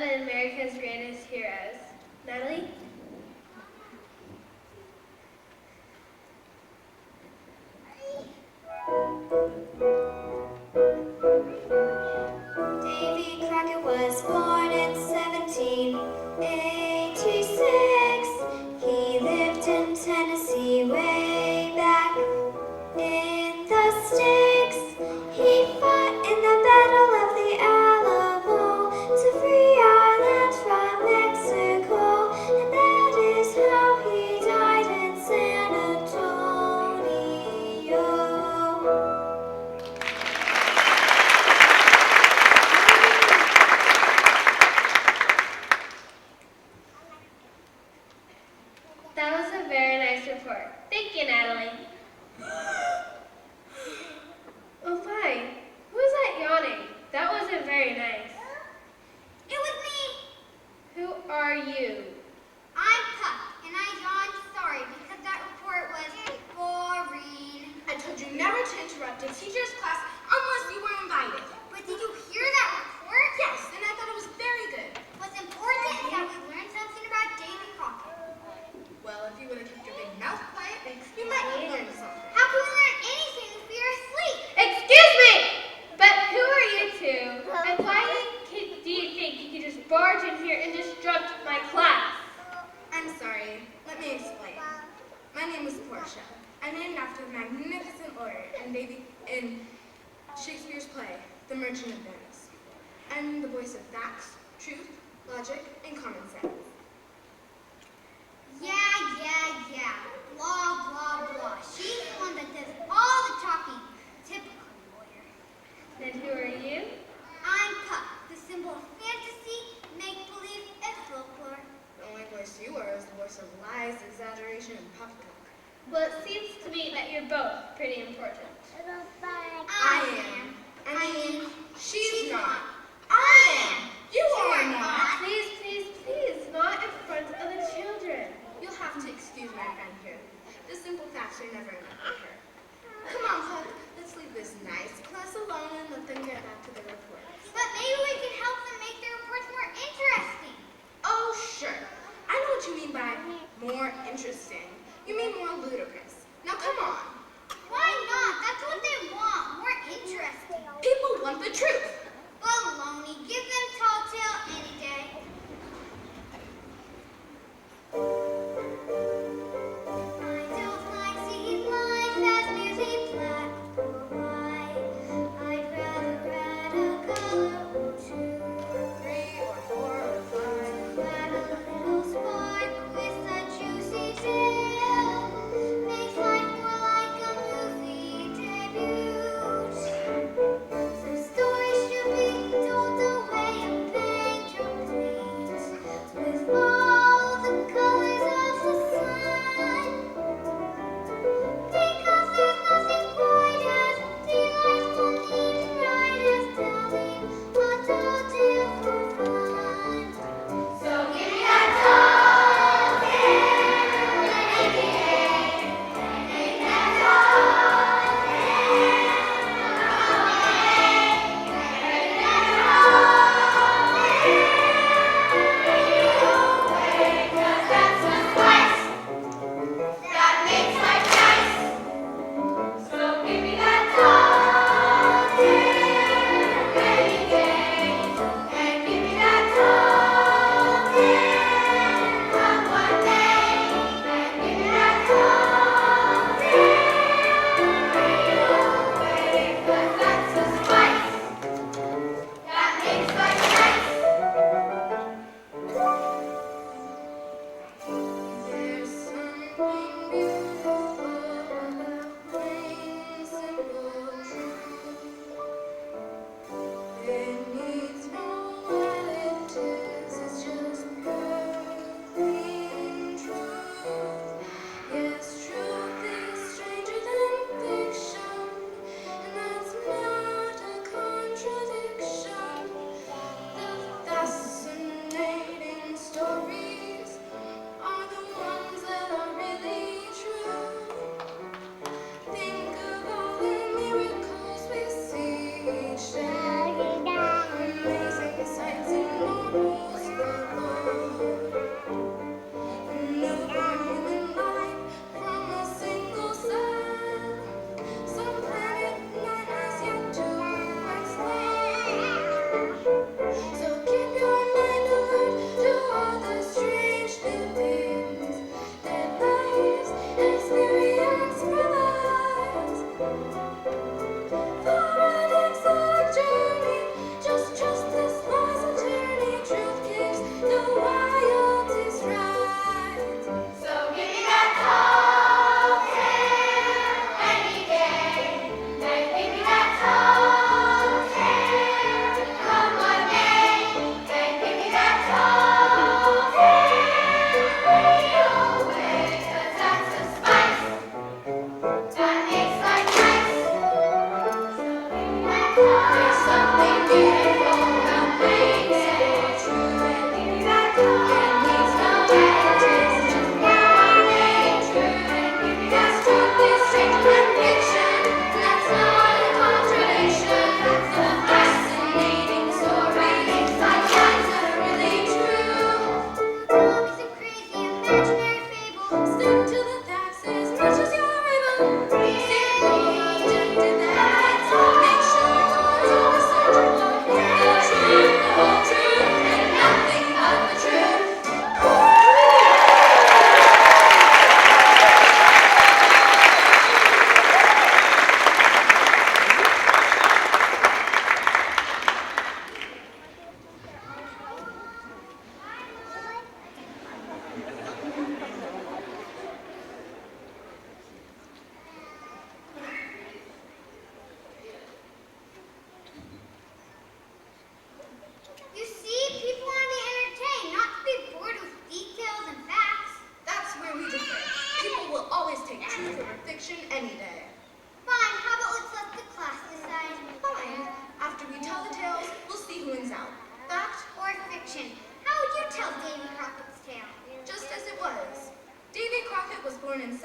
of America's greatest heroes. Natalie? Davy Crockett was born in 1786. He lived in Tennessee way back in the sticks. He fought in the Battle of the Alamo to free our land from Mexico, and that is how he died in San Antonio. That was a very nice report. Thank you, Natalie. Oh my, who's that yawning? That wasn't very nice. It was me. Who are you? I'm Puck, and I yawned sorry because that report was boring. I told you never to interrupt a teacher's class unless you were invited. But did you hear that report? Yes, and I thought it was very good. What's important is that we learned something about Davy Crockett. Well, if you would have kept your big mouth quiet, you might have learned something. How can we learn anything if we are asleep? Excuse me! But who are you two? And why do you think you could just barge in here and disrupt my class? I'm sorry. Let me explain. My name is Portia. I'm named after a magnificent lawyer in Shakespeare's play, The Merchant of Venice. I'm the voice of facts, truth, logic, and common sense. Yeah. Blah, blah, blah. She's the one that does all the talking. Typical lawyer. Then who are you? I'm Puck, the symbol of fantasy, make-believe, and folklore. The only voice you are is the voice of lies, exaggeration, and poppycock. Well, it seems to me that you're both pretty important. I am. I mean, she's not. I am. You are not. Please, not in front of the children. You'll have to excuse my friend here. The simple facts are never enough for her. Come on, Puck. Let's leave this nice class alone and let them get back to their reports. But maybe we can help them make their reports more interesting. Oh, sure. I know what you mean by more interesting. You mean more ludicrous. Now, come on. Why not? That's what they want. More interesting. People want the truth. But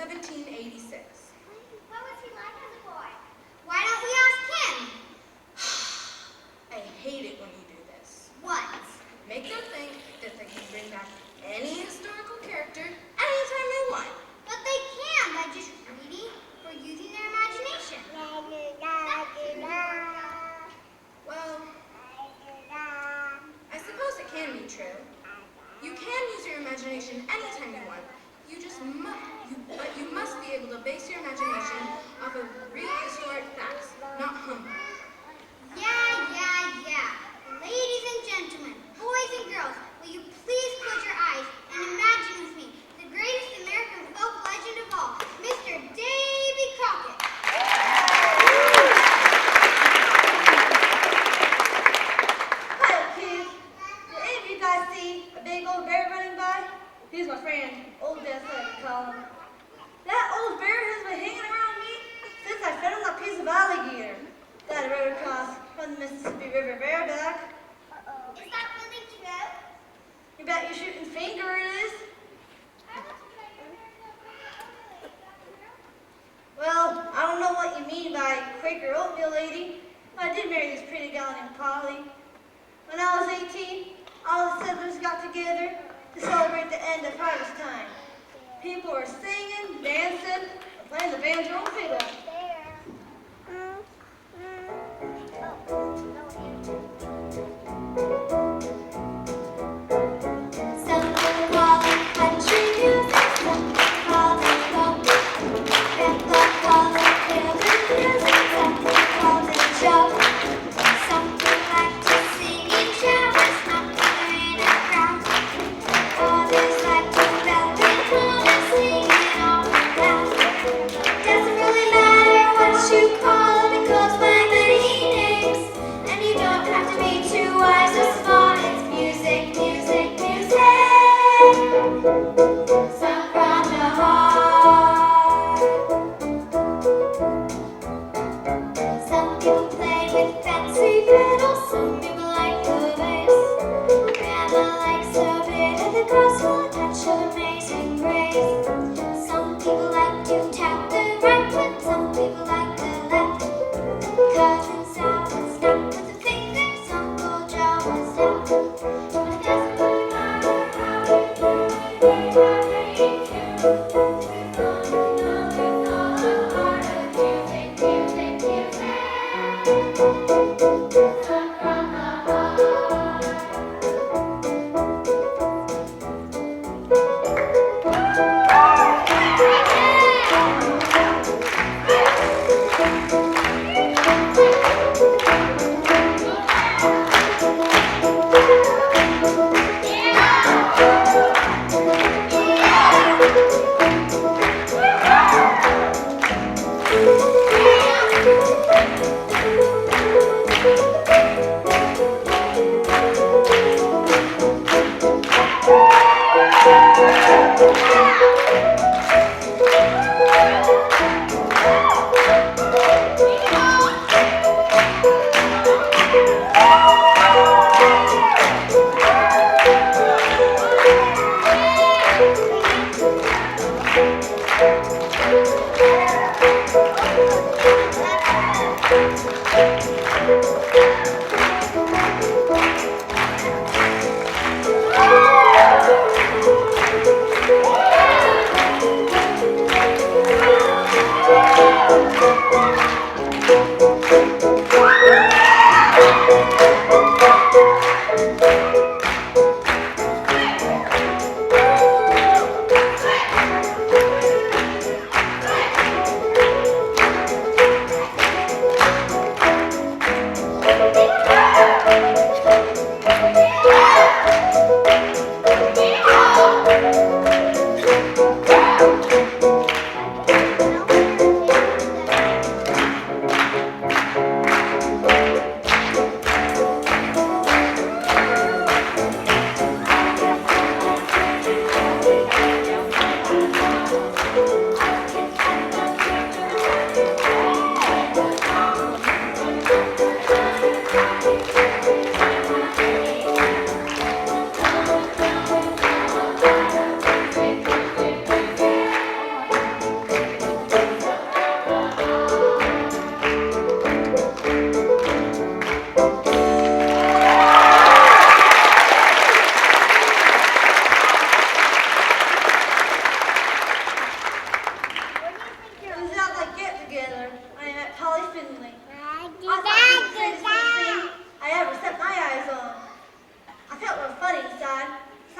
1786. What was he like as a boy? Why don't we ask him? I hate it when you do this. What? Make them think that they can bring back any historical character anytime they want. But they can by just reading or using their imagination. Well, I suppose it can be true. You can use your imagination anytime you want. But you must be able to base your imagination off of real historic facts, not humbug. Yeah. Ladies and gentlemen, boys and girls, will you please close your eyes and imagine with me the greatest American folk legend of all, Mr. Davy Crockett. Hi, kids. Did any of you guys see a big old bear running by? He's my friend, Old Death, I like to call him. That old bear has been hanging around me since I fed him that piece of alligator that I rode across from the Mississippi River bareback. Is that really true? You bet your shooting finger it is. Well, I don't know what you mean by Quaker oatmeal lady. I did marry this pretty gal named Polly. When I was 18, all the settlers got together to celebrate the end of harvest time. People were singing, dancing, and playing the banjo and fiddle. Some people call it country music, some call it folk. Grandpa calls it hillbilly music, some calls it joke. Some people like to sing in showers, not in a crowd. Others like to belt and hum and sing it all loud. Doesn't really matter.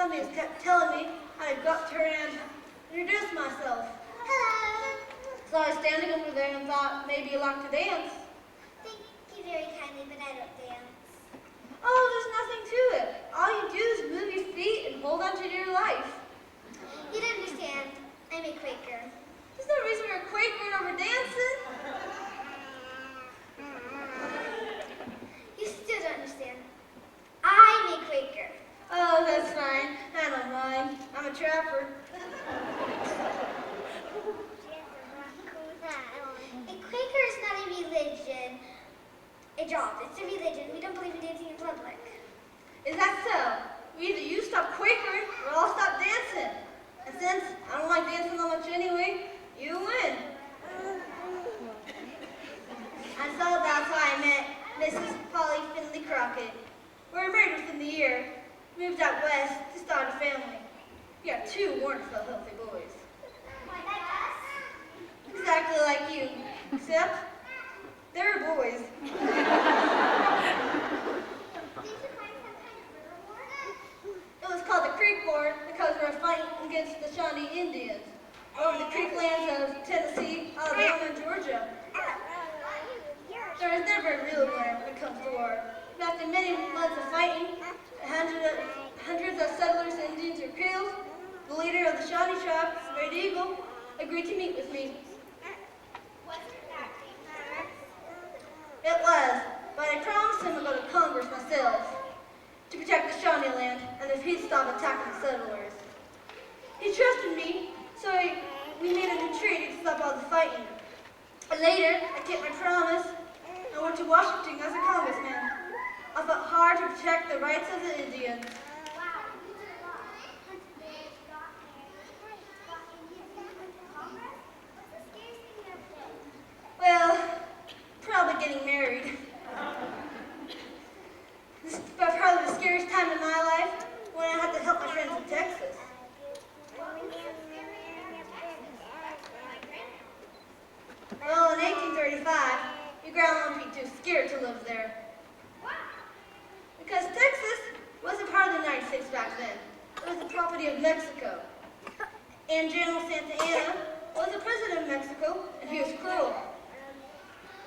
something just kept telling me I had got to her and introduce myself. Hello. So I was standing over there and thought maybe you like to dance. Thank you very kindly, but I don't dance. Oh, there's nothing to it. All you do is move your feet and hold on to your life. You don't understand. I'm a Quaker. There's no reason for a Quaker over dancing. You still don't understand. I'm a Quaker. Oh, that's fine. I don't mind. I'm a trapper. A Quaker is not a religion. A job. It's a religion. We don't believe in dancing in public. Is that so? Either you stop Quakering or I'll stop dancing. And since I don't like dancing that much anyway, you win. And so that's why I met Mrs. Polly Finley Crockett. We were married within the year. Moved out west to start a family. We got 2 wonderful, healthy boys. Exactly like you, except they're boys. It was called the Creek War because we were fighting against the Shawnee Indians over the creek lands of Tennessee, Alabama, and Georgia. There is never a real winner when it comes to war. After many months of fighting, hundreds of settlers and Indians were killed. The leader of the Shawnee tribe, Red Eagle, agreed to meet with me. It was, but I promised him to go to Congress myself to protect the Shawnee land and if he'd stop attacking the settlers. He trusted me, so we made a new treaty to stop all the fighting. And later, I kept my promise and went to Washington as a congressman. I fought hard to protect the rights of the Indians. Well, probably getting married. This is probably the scariest time in my life when I had to help my friends in Texas. Well, in 1835, your grandma would be too scared to live there. Because Texas wasn't part of the United States back then. It was the property of Mexico. And General Santa Anna was the president of Mexico, and he was cruel.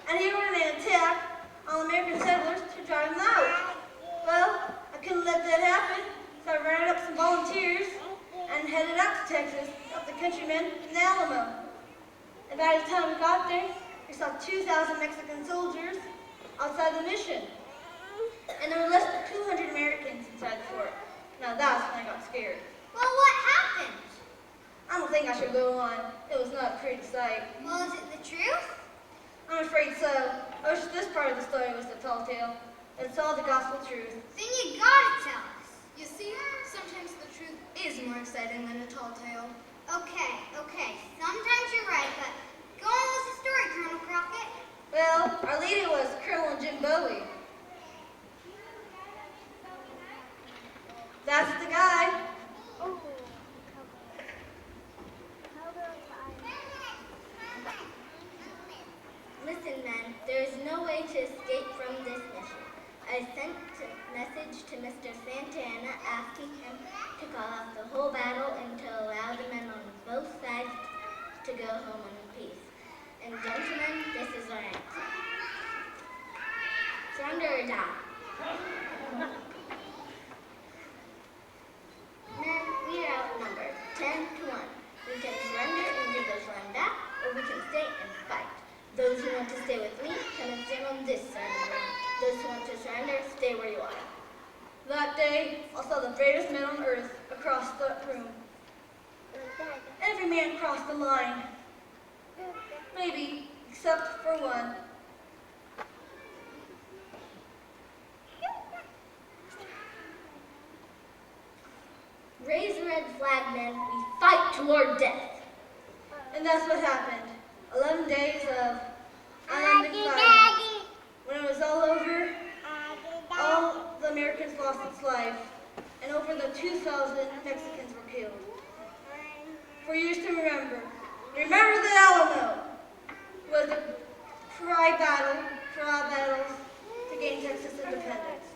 And he ordered an attack on American settlers to drive them out. Well, I couldn't let that happen, so I rounded up some volunteers and headed out to Texas, up the countrymen in the Alamo. And by the time we got there, we saw 2,000 Mexican soldiers outside the mission. And there were less than 200 Americans inside the fort. Now that's when I got scared. Well, what happened? I don't think I should go on. It was not a pretty sight. Well, is it the truth? I'm afraid so. I wish this part of the story was the tall tale. It's all the gospel truth. Then you gotta tell us. You see, sometimes the truth is more exciting than a tall tale. Okay. Sometimes you're right, but go on with the story, Colonel Crockett. Well, our leader was Colonel Jim Bowie. That's the guy. Listen, men, there is no way to escape from this mission. I sent a message to Mr. Santana asking him to call off the whole battle and to allow the men on both sides to go home in peace. And gentlemen, this is our answer. Surrender or die. Men, we are outnumbered, 10 to 1. We can surrender and give those land back, or we can stay and fight. Those who want to stay with me, come and stand on this side of the room. Those who want to surrender, stay where you are. That day, I saw the bravest men on earth across the room. Every man crossed the line. Maybe, except for one. Raise the red flag, men. We fight toward death. And that's what happened. 11 days of unending fighting. When it was all over, all the Americans lost its life, and over the 2,000 Mexicans were killed. For years to remember. Remember the Alamo was the cry battle for our battles to gain Texas independence.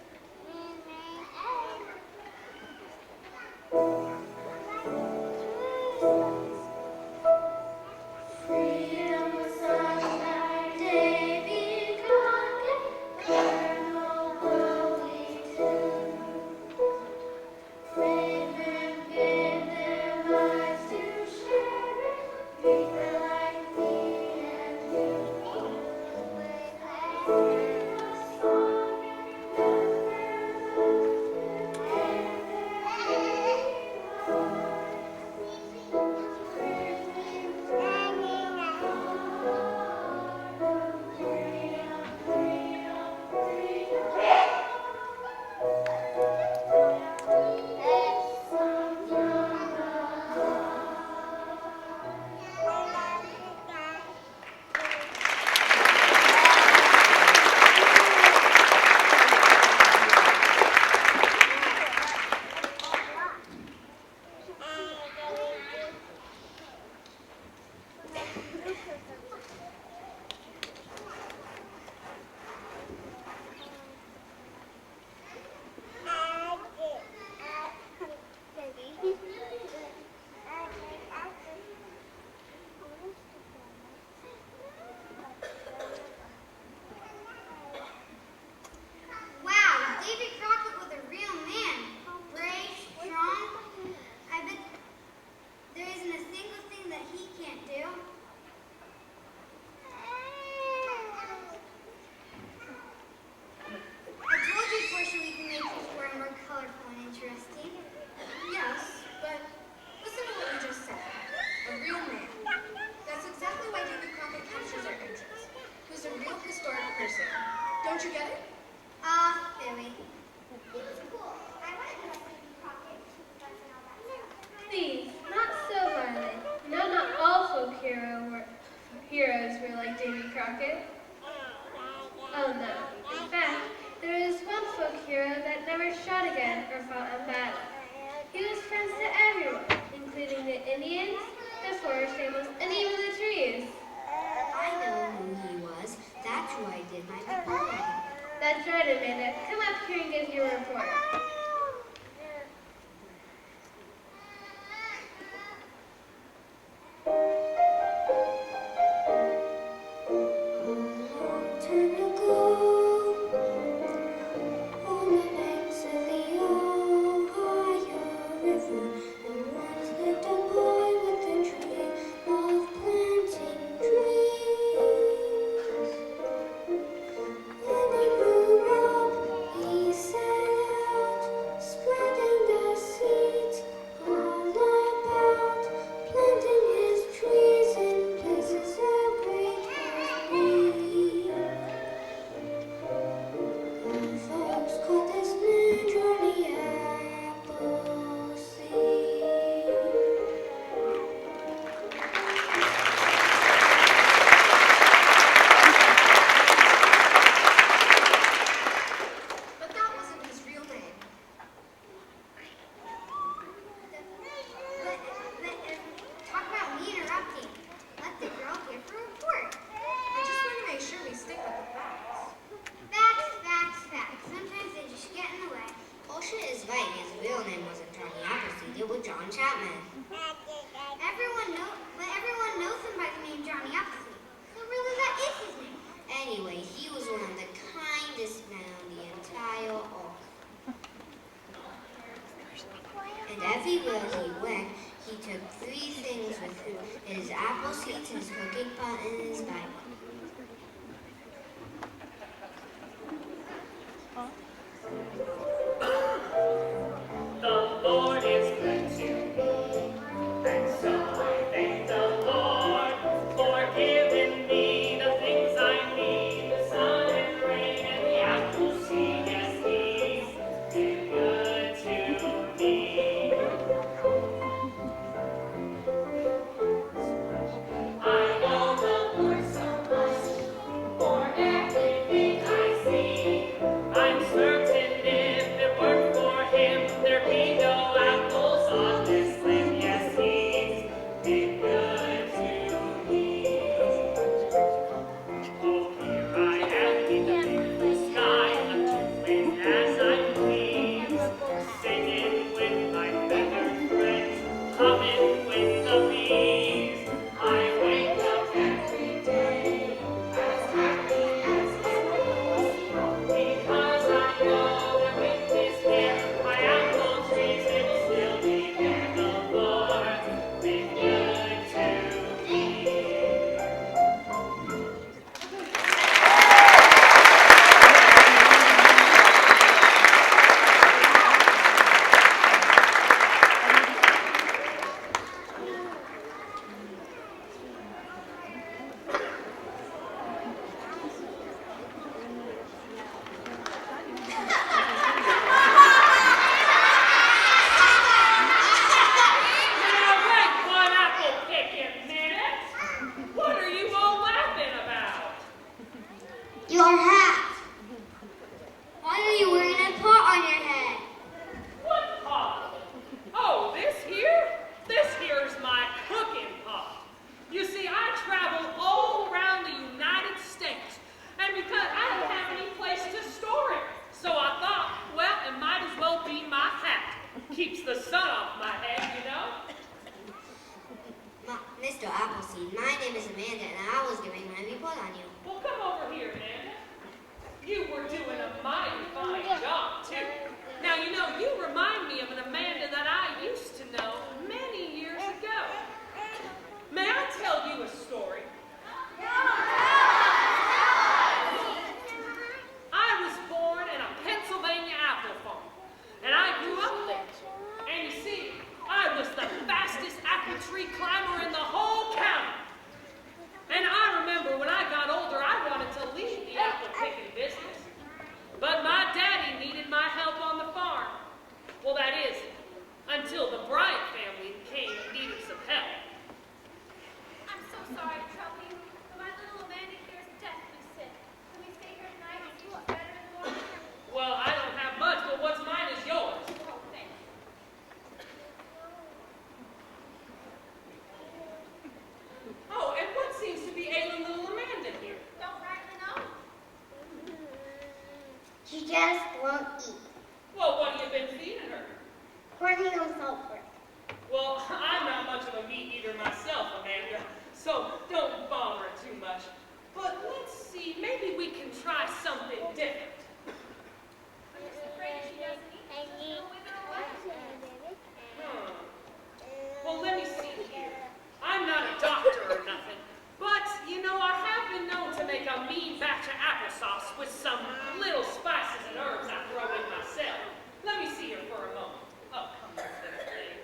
Crockett? Oh no. In fact, there is one folk hero that never shot again or fought a battle. He was friends to everyone, including the Indians, the forest animals, and even the trees. I know who he was. That's who I did my report on. That's right, Amanda. Come up here and give your report. Everyone knows him by the name Johnny Appleseed. So really, that is his name. Anyway, he was one of the kindest men on the entire Oakley. And everywhere he went, he took 3 things with him: his apple seeds, his cooking pot, and his Bible. The Lord is good to me, and so I thank the Lord for giving me the things I need, the sun and rain and the Appleseed. Yes, He's been good to me. I owe the Lord so much for everything I see. I'm certain if it weren't for Him, there'd be no apples on this limb. Yes, He's been good to me. Oh, here I am in the big blue sky, I'm doing as I please, singing with my feathered friends, humming with the bees. I wake up every day as happy as can be, because I know that with His care, my apple trees they will still be there. The Lord's been good to me. Now wait 1 apple picking minute. What are you all laughing about? Your hat. Why are you wearing a pot on your head? What pot? Oh, this here? This here's my cooking pot. You see, I travel all around the United States, and because I don't have any place to store it, so I thought, well, it might as well be my hat. Keeps the sun off my head, you know? Mr. Appleseed, my name is Amanda, and I was giving my report on you. Well, come over here, Amanda. You were doing a mighty fine job, too. Now, you know, you remind me of an Amanda that I used to know many years ago. May I tell you a story? I was born in a Pennsylvania apple farm, and I grew up there. And you see, I was the fastest apple tree climber in the whole county. And I remember when I got older, I wanted to leave the apple picking business. But my daddy needed my help on the farm. Well, that is, until the Bryant family came and needed some help. I'm so sorry to trouble you, but my little Amanda here is culprit. Well, I'm not much of a meat eater myself, Amanda, so don't bother it too much. But let's see, maybe we can try something different. I'm just afraid she doesn't eat. Just go with her away. Well, let me see here. I'm not a doctor or nothing, but, you know, I have been known to make a mean batch of applesauce with some little spices and herbs I throw in myself. Let me see her for a moment. Oh, come on, little thing.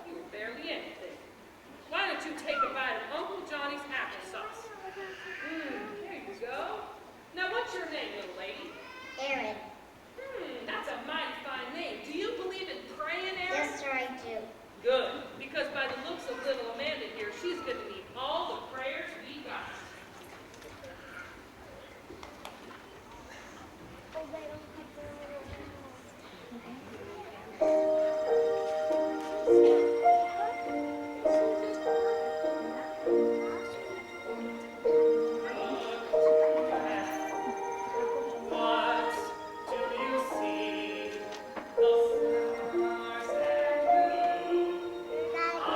You were barely anything. Why don't you take a bite of Uncle Johnny's applesauce? There you go. Now, what's your name, little lady? Aaron. That's a mighty fine name. Do you believe in praying, Aaron? Yes, sir, I do. Good, because by the looks of little Amanda here, she's going to need all the prayers we got. What do you see? The flowers and me. I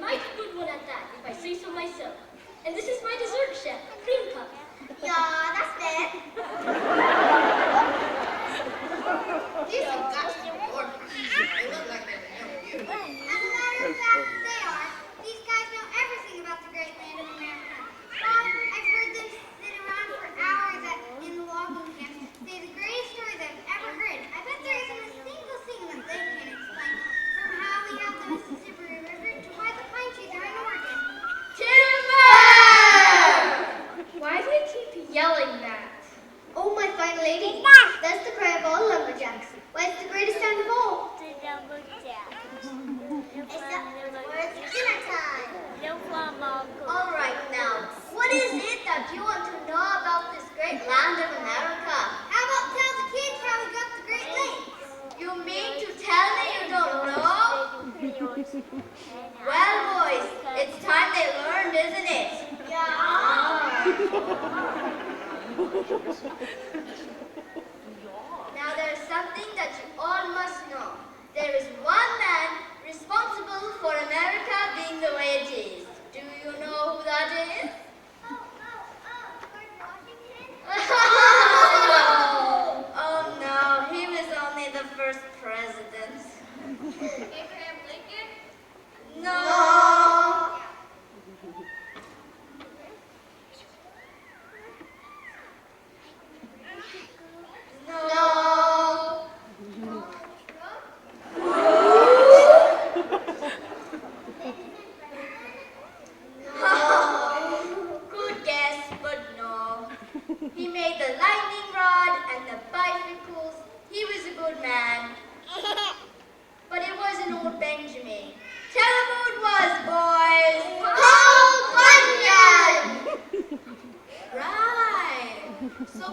mighty good one at that, if I say so myself. And this is my dessert, chef, cream puff. Yeah, that's it. These have got to be your friends. They look like they would know you. As a matter of fact, they are. These guys know everything about the great land of America. Bob, I've heard them sit around for hours in the logging camps, say the greatest story they've ever heard. I bet there isn't a single thing that they can't explain, from how we have the Mississippi River to why the pine trees are in Oregon. Why do they keep yelling that? Oh, my fine lady, that's the cry of all lumberjacks. Why, it's the greatest sound of all. It's dinner time. All right, now, what is it that you want to know about this great land of America? How about tell the kids how we got the Great Lakes? You mean to tell me you don't know? Well, boys, it's time they learned, isn't it? Now, there's something that you all must know. There is one man responsible for America being the way it is. Do you know who that is? George Washington? Oh no, he was only the first president. Abraham Lincoln? No. Good guess, but no. He made the lightning rod and the bicycles. He was a good man. But it wasn't old Benjamin. Tell him who it was, boys. Paul Bunyan! Right. So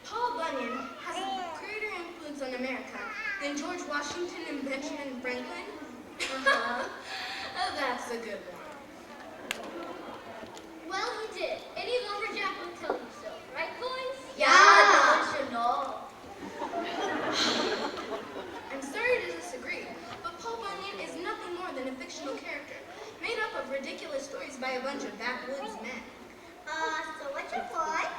Paul Bunyan has a greater influence on America than George Washington and Benjamin Franklin? That's a good one. Well, he did. Any lumberjack will tell you so. Right, boys? Yeah, don't you know? I'm sorry to disagree, but Paul Bunyan is nothing more than a fictional character, made up of ridiculous stories by a bunch of backwoods men. So what's your point?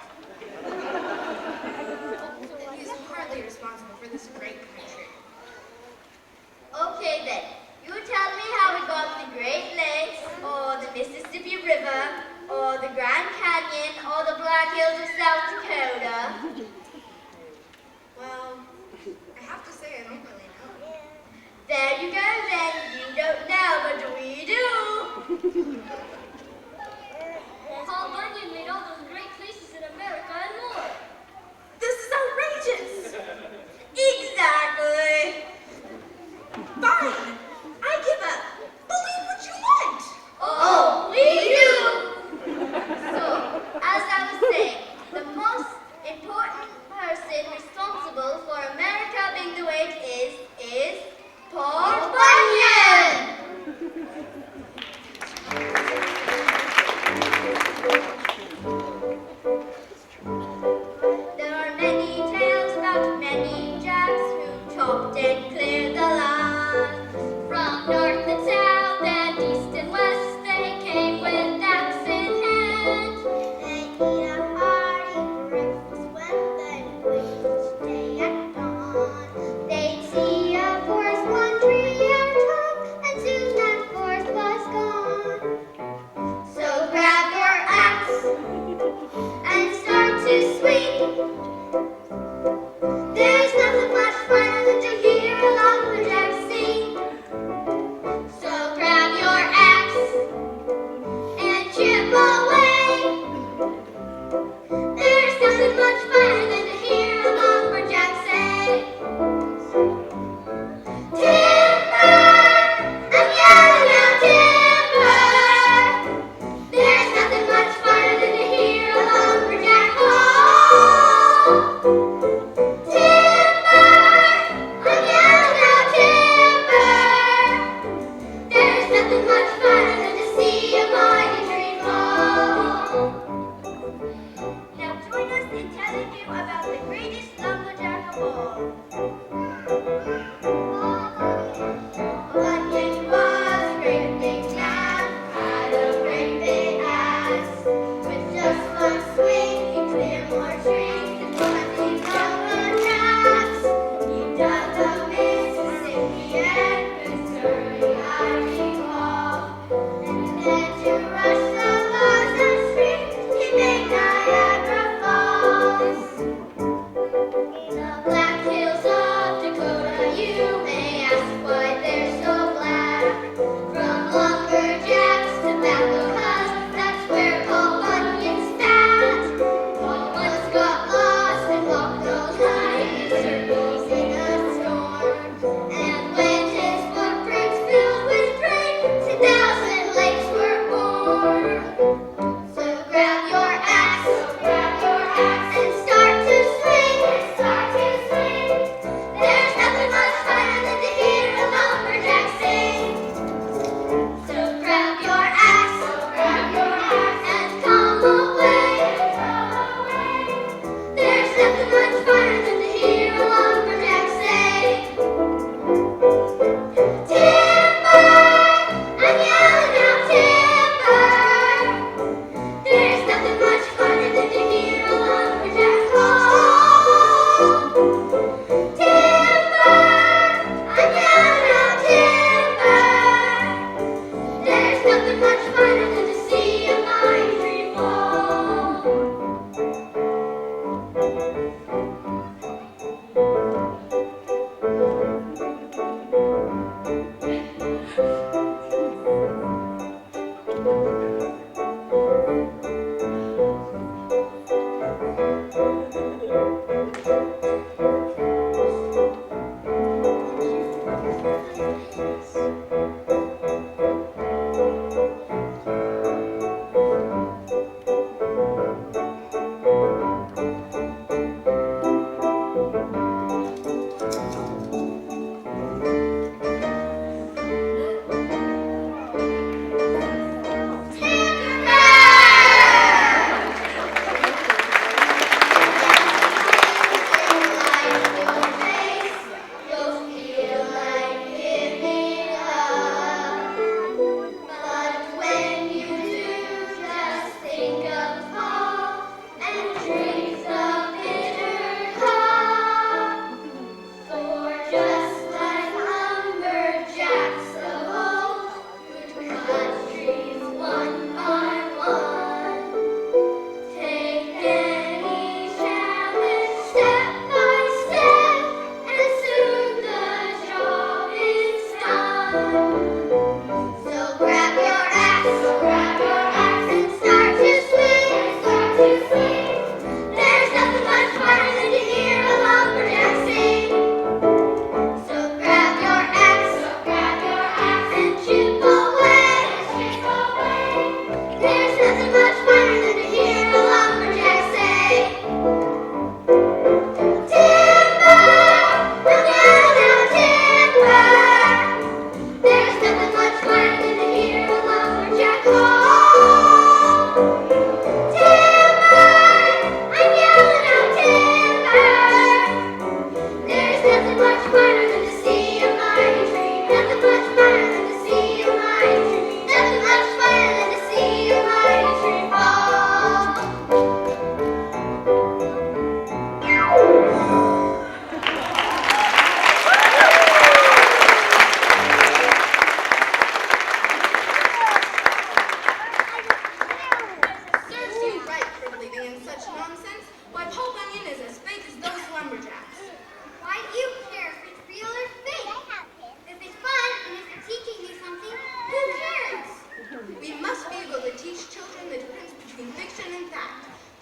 He's hardly responsible for this great country. Okay then, you tell me how we got the Great Lakes, or the Mississippi River, or the Grand Canyon, or the Black Hills of South Dakota. Well, I have to say I don't really know. There you go then, you don't know, but we do. Paul Bunyan made all those great places in America and more. This is outrageous! Exactly. Fine! I give up! Believe what you want! Oh, we do. So, as I was saying, the most important person responsible for America being the way it is Paul Bunyan.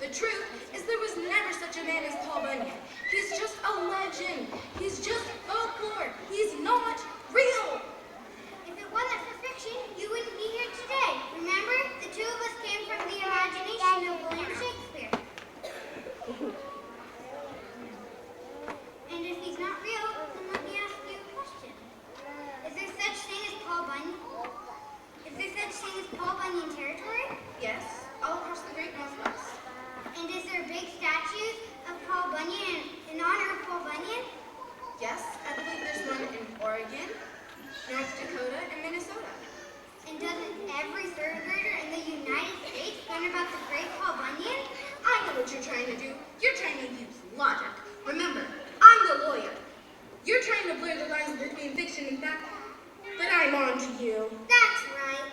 The truth is there was never such a man as Paul Bunyan. He's just a legend. He's just folklore. He's not real. If it wasn't for fiction, you wouldn't be here today. Remember, the two of us came from the imagination of William Shakespeare. And if he's not real, then let me ask you a question. Is there such thing as Paul Bunyan? Is there such thing as Paul Bunyan territory? Yes, all across the great Northwest. And is there big statues of Paul Bunyan in honor of Paul Bunyan? Yes, I believe there's one in Oregon, North Dakota, and Minnesota. And doesn't every third grader in the United States learn about the great Paul Bunyan? I know what you're trying to do. You're trying to use logic. Remember, I'm the lawyer. You're trying to blur the lines between fiction and fact, but I'm on to you. That's right.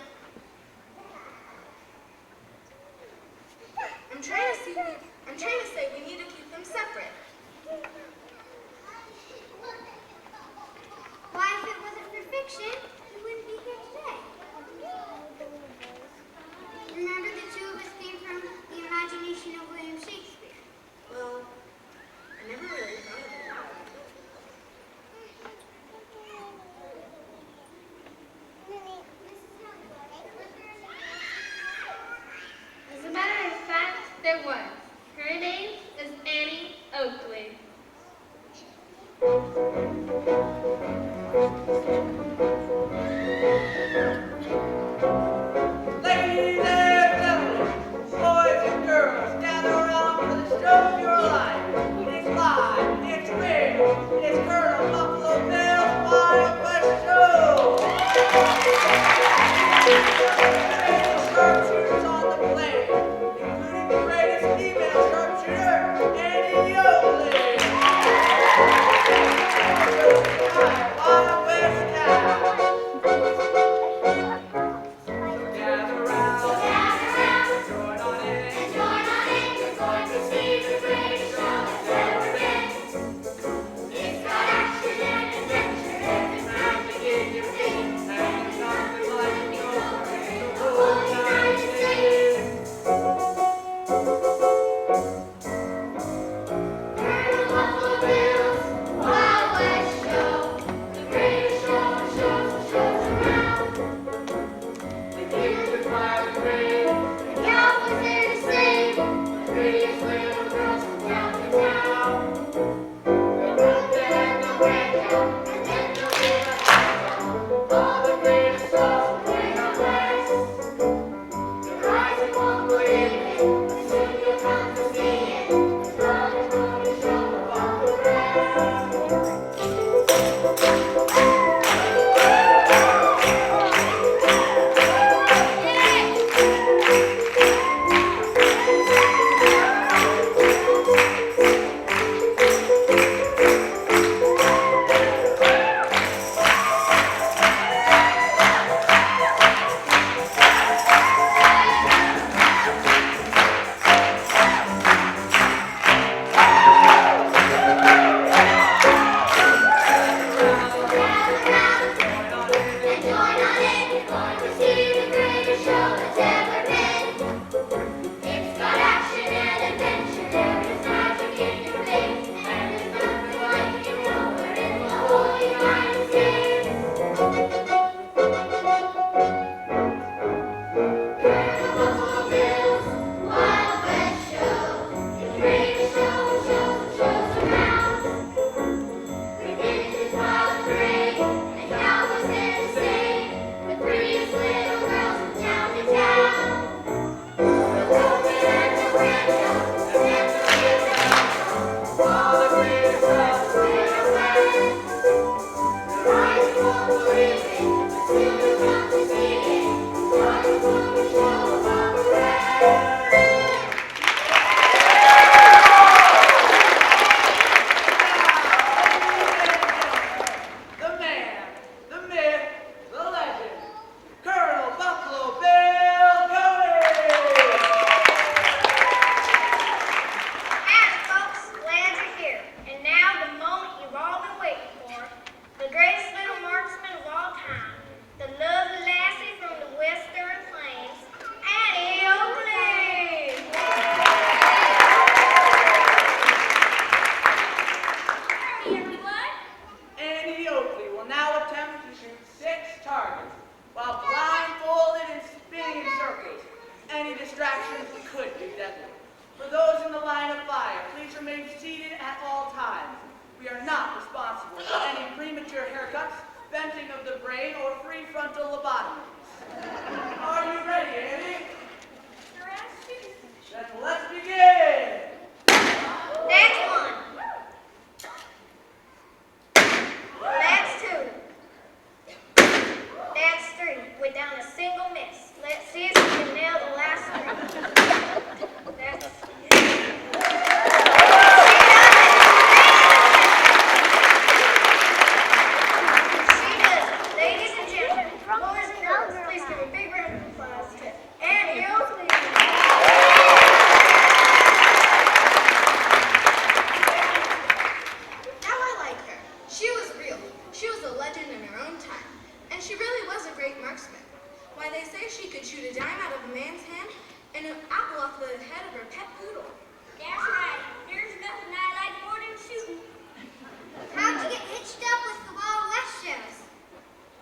I'm trying to say we need to keep them separate. Why, if it wasn't for fiction, we wouldn't be here today. Remember, the two of us came from the imagination of William Shakespeare. Well, I never really thought of it that way. As a matter of fact, there was. Her name is Annie Oakley. Ladies and gentlemen, boys and girls, gather around for the show of your life. It's live, it's real, it's Colonel Buffalo Bill's Wild West Show. The sharpshooters on the plane, including the greatest female sharpshooter, Annie Oakley. Wild West Cow. Gather round, join on in, we're going to see the greatest show that's ever been. It's got action and adventure, and it's magic in your feet, and it's nothing like nowhere in the whole United States. Colonel Buffalo Bill's Wild West Show, the greatest shows around. The kids are flying great, the cowboys there to save, the prettiest little girls from town to town. They'll run there, they'll break down, and then they'll give a hand. All the greatest shows from way out west. They're rising one way in, and soon you'll come to see it. The brothers gonna show above the rest. Any distractions could be deadly. For those in the line of fire, please remain seated at all times. We are not responsible for any premature haircuts, venting of the brain, or free frontal lobotomies. Are you ready, Annie? Then let's begin! That's one. That's two. That's three. Without a single miss. Let's see if we can nail the last three. That's... She does it. Ladies and gentlemen, boys and girls, please give a big round of applause to Annie Oakley. Now I like her. She was real. She was a legend in her own time. And she really was a great marksman. Why, they say she could shoot a dime out of a man's hand and an apple off the head of her pet poodle. That's right. There's nothing I like more than shooting. How'd you get hitched up with the Wild West shows?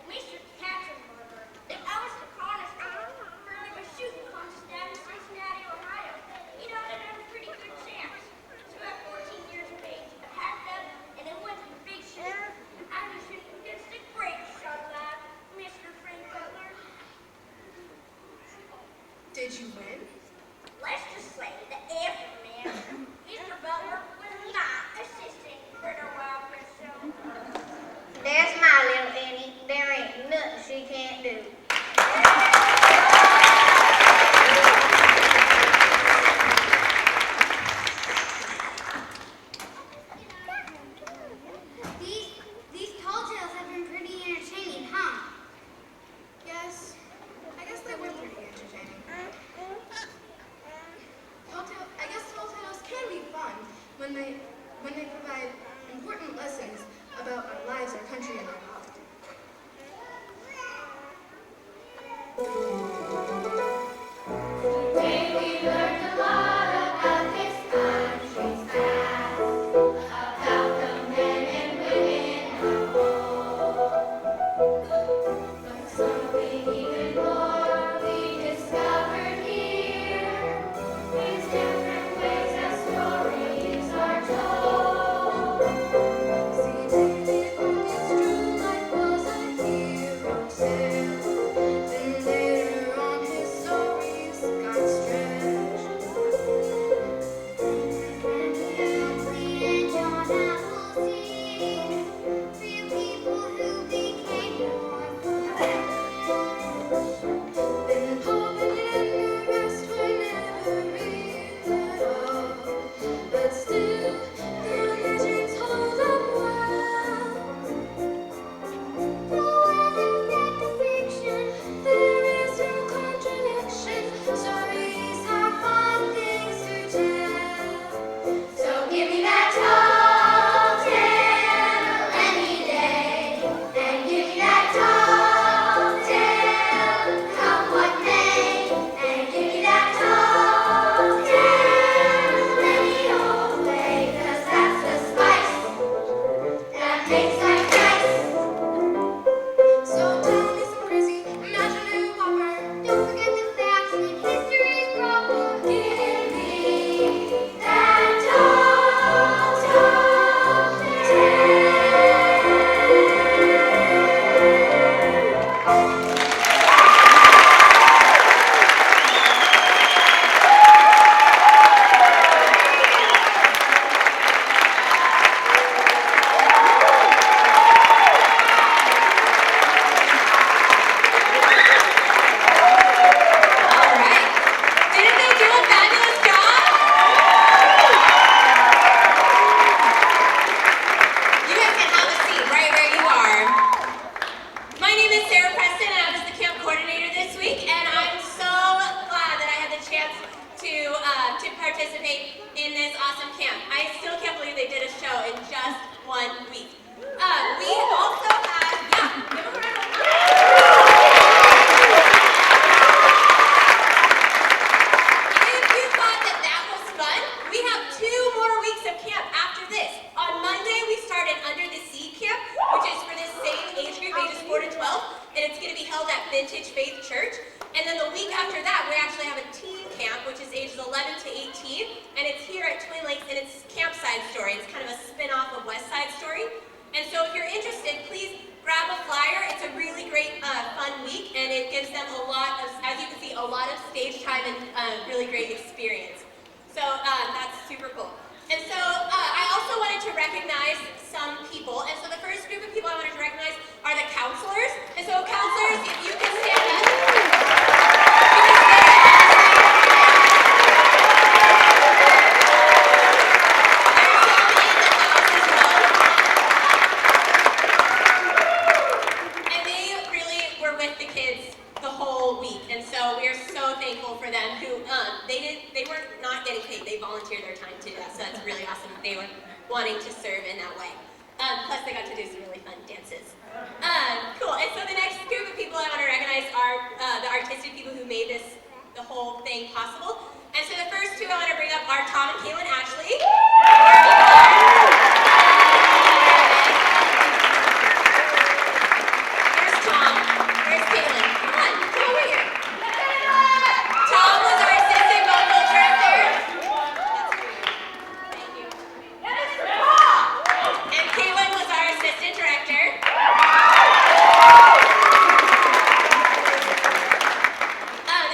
Mr. Katzenberger, I was the cornerstone for a shooting contest down in Cincinnati, Ohio. You know, I had a pretty good chance. So at 14 years of age, I packed up and then went to the big shoot. I was shooting against the great shot alive, Mr. Frank Butler. Did you win? Let's just say that every man, Mr. Butler, was not assisting for the Wild West show. That's my little Annie. There ain't nothing she can't do. These tall tales have been pretty entertaining, huh? Yes. I guess they were pretty entertaining. I guess tall tales can be fun when they provide important lessons about our lives, our country, and our Today we learned a lot about this country's past, about the men and women of old. But something even more we discovered here is different ways that stories are told. See, Davy Crockett's true life was a hero tale. Then later on his stories got stretched. Oakley and John Appleseed, real people who became more famous. Then Bunyan and the rest were never real at all. But still, their legends hold up well. Whether fact or fiction, There is no contradiction. Stories have fun things to tell. So give me that tall tale any day, and give me that tall tale come what may, and give me that tall tale any old way, 'cause that's the spice that makes life nice. So tell me some crazy imaginary whopper. don't forget the facts and history's proper. Give me that tall, tall tale. All right. Didn't they do a fabulous job? You guys can have a seat right where you are. My name is Sarah Preston, and I was the camp coordinator this week, and I'm so glad that I had the chance to participate in this awesome camp. I still can't believe they did a show in just 1 week. We also had, give them a round of applause. If you thought that was fun, we have 2 more weeks of camp after this. On Monday, we started Under the Sea Camp, which is for this same age group, ages 4 to 12, and it's going to be held at Vintage Faith Church. And then the week after that, we actually have a teen 11 to 18, and it's here at Twin Lakes, and it's Campside Story. It's kind of a spin-off of West Side Story. And so if you're interested, please grab a flyer. It's a really great, fun week, and it gives them a lot of, as you can see, a lot of stage time and really great experience. So that's super cool. And so I also wanted to recognize some people. And so the first group of people I wanted to recognize are the counselors. And so counselors, if you can stand up. And they really were with the kids the whole week. And so we are so thankful for them who, they were not getting paid. They volunteered their time to do that. So that's really awesome. They were wanting to serve in that way. Plus they got to do some really fun dances. Cool. And so the next group of people I want to recognize are the artistic people who made the whole thing possible. And so the first two I want to bring up are Tom and Kaylin Ashley. Here's Tom. Where's Kaylin? Come on, come over here. Tom was our assistant vocal director. Thank you. And Kaylin was our assistant director.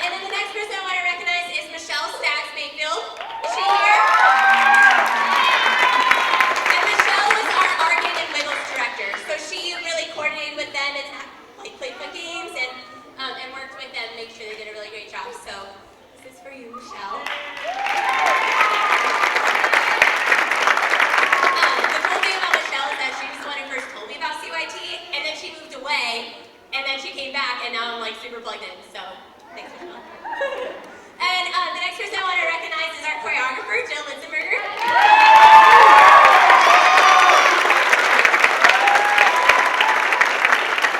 And then the next person I want to recognize is Michelle Stacks Mayfield. Is she here? And Michelle was our Arcade and Wiggles director. So she really coordinated with them and played fun games and worked with them to make sure they did a really great job. So this is for you, Michelle. The cool thing about Michelle is that she was the one who first told me about CYT, and then she moved away, and then she came back, and now I'm like super plugged in. So thanks, Michelle. And the next person I want to recognize is our choreographer, Jill Litzenberger.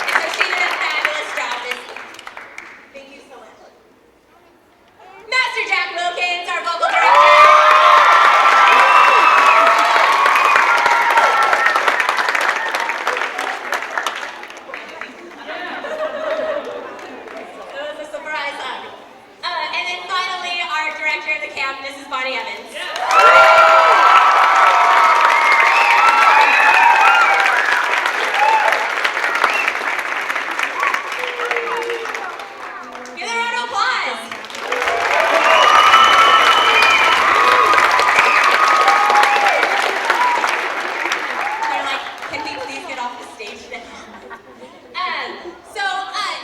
And so she did a fabulous job this week. Thank you so much. Master Jack Wilkins, our vocal director. That was a surprise hug. And then finally, our director of the camp, Mrs. Bonnie Evans. Give her a round of applause. They're like, can we please get off the stage now? So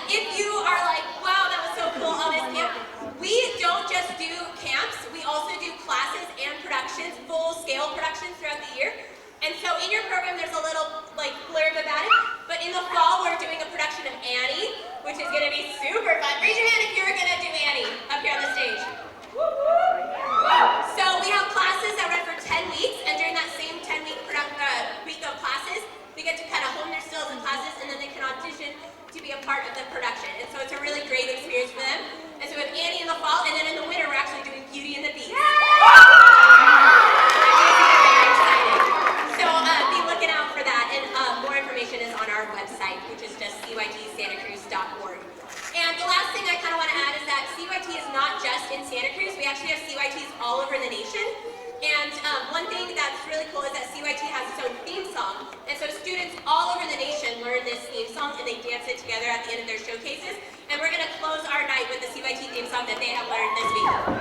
if you are like, wow, that was so cool on this camp, we don't just do camps, we also do classes and productions, full-scale productions throughout the year. And so in your program, there's a little blurb about it, but in the fall, we're doing a production of Annie, which is gonna be super fun. Raise your hand if you're gonna do Annie up here on the stage. So we have classes that run for 10 weeks, and during that same 10-week week of classes, they get to kind of hone their skills in classes, and then they can audition to be a part of the production. And so it's a really great experience for them. And so we have Annie in the fall, and then in the winter, we're actually doing Beauty and the Beast. Very exciting. So be looking out for that, and more information is on our website, which is just cytsantacruz.org. And the last thing I kind of want to add is that CYT is not just in Santa Cruz. We actually have CYTs all over the nation. And one thing that's really cool is that CYT has its own theme song. And so students all over the nation learn this theme song, and they dance it together at the end of their showcases. And we're going to close our night with the CYT theme song that they have learned this week.